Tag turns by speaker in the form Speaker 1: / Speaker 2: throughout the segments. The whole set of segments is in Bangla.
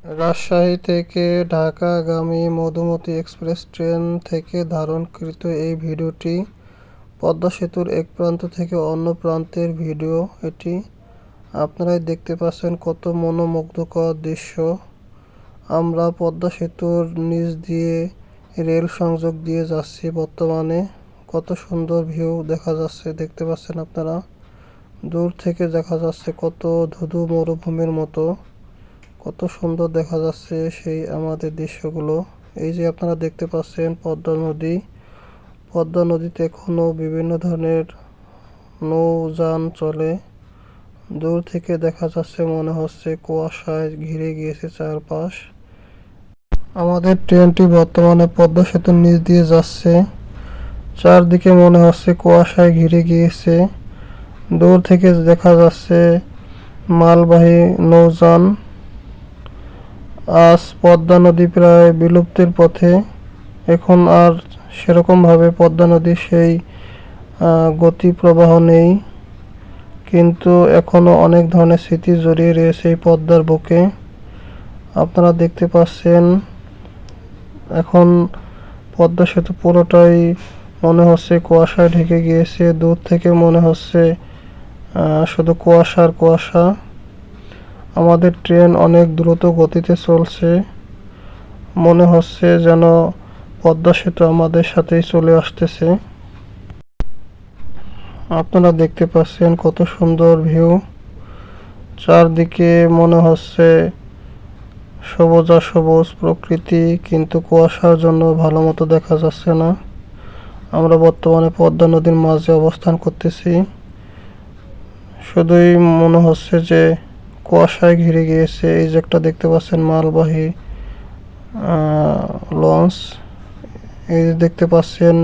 Speaker 1: রাজশাহী থেকে ঢাকাগামী মধুমতি এক্সপ্রেস ট্রেন থেকে ধারণকৃত এই ভিডিওটি পদ্মা সেতুর এক প্রান্ত থেকে অন্য প্রান্তের ভিডিও এটি। আপনারাই দেখতে পাচ্ছেন কত মনোমুগ্ধকর দৃশ্য। আমরা পদ্মা সেতুর নিচ দিয়ে রেল সংযোগ দিয়ে যাচ্ছি বর্তমানে। কত সুন্দর ভিউ দেখা যাচ্ছে, দেখতে পাচ্ছেন আপনারা। দূর থেকে দেখা যাচ্ছে কত ধুধু মরুভূমির মতো, কত সুন্দর দেখা যাচ্ছে সেই আমাদের দৃশ্যগুলো। এই যে আপনারা দেখতে পাচ্ছেন পদ্মা নদী। পদ্মা নদীতে এখনো বিভিন্ন ধরনের নৌযান চলে। দূর থেকে দেখা যাচ্ছে মনে হচ্ছে কুয়াশায় ঘিরে গিয়েছে চারপাশ। আমাদের ট্রেনটি বর্তমানে পদ্মা সেতুর নিচ দিয়ে যাচ্ছে। চারদিকে মনে হচ্ছে কুয়াশায় ঘিরে গিয়েছে। দূর থেকে দেখা যাচ্ছে মালবাহী নৌযান। আজ পদ্মা নদী প্রায় বিলুপ্তির পথে। এখন আর সেরকমভাবে পদ্মা নদীর সেই গতি প্রবাহ নেই, কিন্তু এখনও অনেক ধরনের স্মৃতি জড়িয়ে রয়েছে এই পদ্মার বুকে। আপনারা দেখতে পাচ্ছেন এখন পদ্মা সেতু পুরোটাই মনে হচ্ছে কুয়াশায় ঢেকে গিয়েছে। দূর থেকে মনে হচ্ছে শুধু কুয়াশা আর কুয়াশা। আমাদের ট্রেন অনেক দ্রুত গতিতে চলছে। মনে হচ্ছে যেন পদ্মা সেতু আমাদের সাথেই চলে আসতেছে। আপনারা দেখতে পাচ্ছেন কত সুন্দর ভিউ। চারদিকে মনে হচ্ছে সবুজ আর সবুজ প্রকৃতি, কিন্তু কুয়াশার জন্য ভালো মতো দেখা যাচ্ছে না। আমরা বর্তমানে পদ্মা নদীর মাঝে অবস্থান করতেছি। শুধুই মনে হচ্ছে যে কুয়াশায় ঘিরে গিয়েছে। এই যে একটা দেখতে পাচ্ছেন মালবাহী লঞ্চ। এই যে দেখতে পাচ্ছেন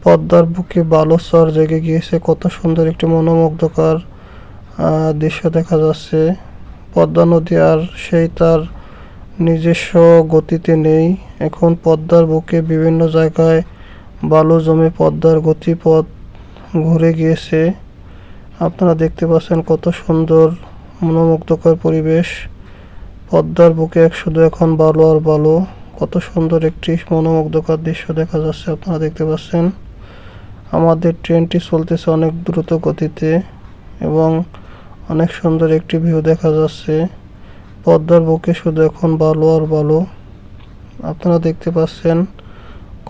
Speaker 1: পদ্মার বুকে বালুচর জেগে গিয়েছে। কত সুন্দর একটি মনোমুগ্ধকর দৃশ্য দেখা যাচ্ছে। পদ্মা নদী আর সেই তার নিজস্ব গতিতে নেই। এখন পদ্মার বুকে বিভিন্ন জায়গায় বালু জমে পদ্মার গতিপথ ঘুরে গিয়েছে। আপনারা দেখতে পাচ্ছেন কত সুন্দর মনোমুগ্ধকর পরিবেশ। পদ্মার বুকে শুধু এখন বালু আর বালু। কত সুন্দর একটি মনোমুগ্ধকর দৃশ্য দেখা যাচ্ছে, আপনারা দেখতে পাচ্ছেন। আমাদের ট্রেনটি চলতেছে অনেক দ্রুত গতিতে এবং অনেক সুন্দর একটি ভিউ দেখা যাচ্ছে। পদ্মার বুকে শুধু এখন বালু আর বালু। আপনারা দেখতে পাচ্ছেন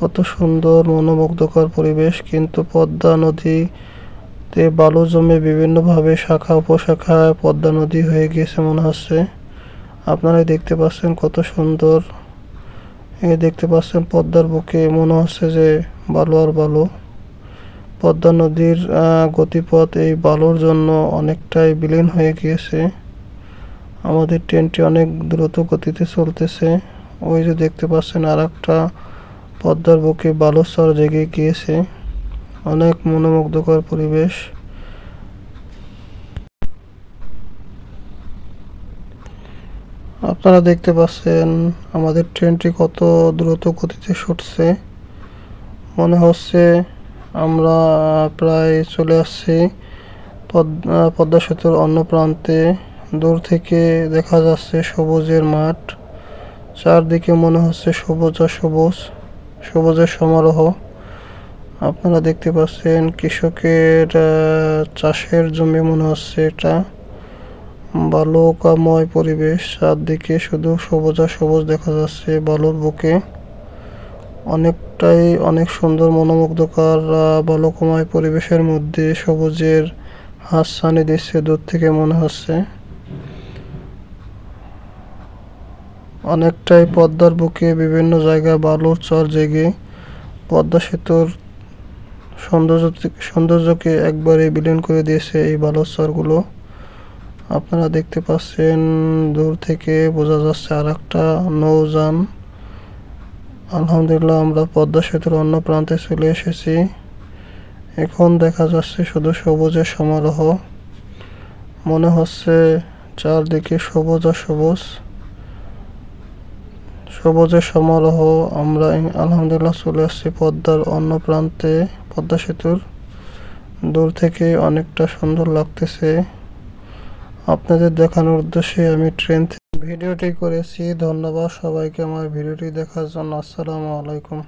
Speaker 1: কত সুন্দর মনোমুগ্ধকর পরিবেশ, কিন্তু পদ্মা নদীতে বালু জমে বিভিন্নভাবে শাখা উপশাখায় পদ্মা নদী হয়ে গিয়েছে মনে হচ্ছে। আপনারাই দেখতে পাচ্ছেন কত সুন্দর। এই দেখতে পাচ্ছেন পদ্মার বুকে মনে হচ্ছে যে বালু আর বালু। পদ্মা নদীর গতিপথ এই বালুর জন্য অনেকটাই বিলীন হয়ে গিয়েছে। আমাদের ট্রেনটি অনেক দ্রুত গতিতে চলতেছে। ওই যে দেখতে পাচ্ছেন আর একটা পদ্মার বুকে বালুচর জেগে গিয়েছে। অনেক মনোমুগ্ধকর পরিবেশ। আপনারা দেখতে পাচ্ছেন আমাদের ট্রেনটি কত দ্রুত গতিতে ছুটছে। মনে হচ্ছে আমরা প্রায় চলে আসছি পদ্মা সেতুর অন্য প্রান্তে। দূর থেকে দেখা যাচ্ছে সবুজের মাঠ। চারদিকে মনে হচ্ছে সবুজ আর সবুজ, সবুজের সমারোহ। আপনারা দেখতে পাচ্ছেন কৃষকের চাষের জমি মনে হচ্ছে এটা। বালুকাময় পরিবেশ, চারদিকে শুধু সবুজ আর সবুজ দেখা যাচ্ছে বালুর বুকে। অনেক সুন্দর মনোমুগ্ধকর বালুকাময় পরিবেশের মধ্যে সবুজের হাতছানি দিচ্ছে দূর থেকে মনে হচ্ছে। অনেকটাই পদ্মার বুকে বিভিন্ন জায়গায় বালুর চর জেগে পদ্মা সেতুর সৌন্দর্যকে একবারে বিলীন করে দিয়েছে এই বালুর চরগুলো। আপনারা দেখতে পাচ্ছেন দূর থেকে বোঝা যাচ্ছে আর একটা নৌযান। আলহামদুলিল্লাহ আমরা পদ্মা সেতুর অন্য প্রান্তে চলে এসেছি। এখন দেখা যাচ্ছে শুধু সবুজের সমারোহ। মনে হচ্ছে চারদিকে সবুজ আর সবুজ, সবুজের সমারোহ। আমরা আলহামদুলিল্লাহ চলে আসছি পদ্মার অন্য প্রান্তে। পদ্মা সেতুর দূর থেকে অনেকটা সুন্দর লাগতেছে। আপনাদের দেখানোর উদ্দেশ্যে আমি ট্রেন ভিডিওটি করেছি। ধন্যবাদ সবাইকে আমার ভিডিওটি দেখার জন্য। আসসালামু আলাইকুম।